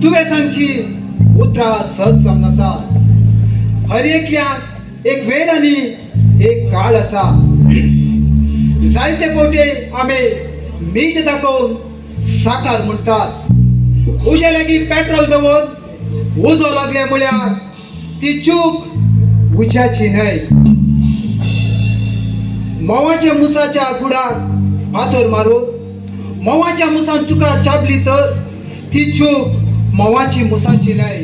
दुवेसांची उतरा सहज समनसा. हर एकल्याक एक वेळ आणि एक काळ असा. जायते पोटे आमे मीठ दाखवून साकार म्हणतात. उज्या लागी पेट्रोल दवरून उजो लागले म्हळ्यार ती चूक उज्याची न्हय. मोवाच्या मुसाच्या गुडाक फातोर मारून मोवाच्या मुसान तुका चाबली तर ती चूक मोवाची मुसाची न्हय.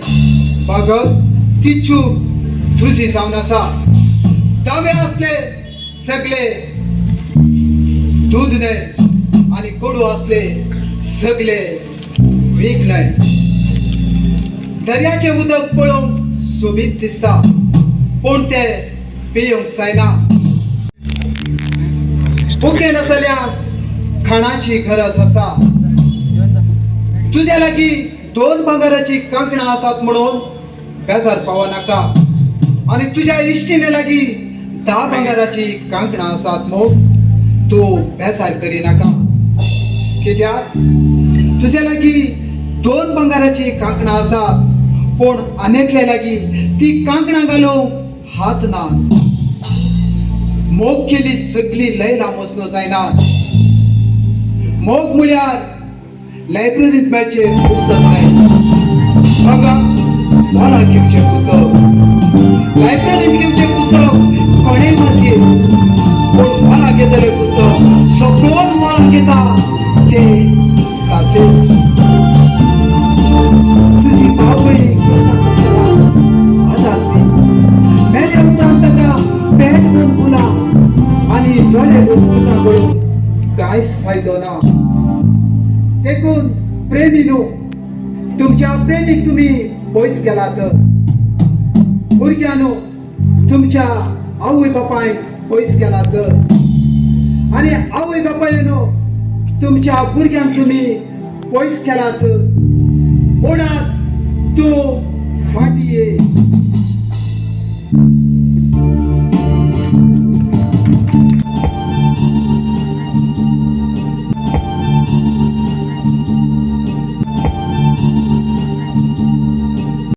बघत ती चूक तुझी जावन आसा. दावे असले सगळे दूध न्हय आणि कडू असले सगळे वीक न्हय. दर्याचे उदक पळोवंक सोबीत दिसता पूण ते पिवंक जायना. भुके नसल्याक खाणाची गरज असा. तुझ्या लागी 2 भांगाराची कंकणां आसात म्हणून बेजार पावो नाका. आणि तुझ्या इश्टीने लागी 10 भांगाराची कंकणां आसात मग तू बेजार करी नाका. कित्याक तुझ्या लागी 2 भांगाराची कंकणां आसात पूण अनेकल्या लागी ती कंकणां घालूंक हात ना. मोग केली सगळी लय लांबोसनो जायना. मोग म्हळ्यार लायब्ररीत मेळचे पुस्तक न्हय. बघा मला घेवचे पुस्तक. लायब्ररीत घेवचे पुस्तक कोणे मातये पूण मला घेतले पुस्तक सगळोन मला घेता ते ताचेच. तुझी भावबळी मेले उपरांत ताका पेट करून फुला आणि डोळे उडून गळून कांयच फायदो ना. देखून प्रेमीनो तुमच्या प्रेमीक तुम्ही पयस गेलात. भुरग्यानो तुमच्या आवय बापाय पयस गेलात. आणि आवय बापायनो तुमच्या भुरग्यांक तुम्ही पयस केलात. कोणाक तूं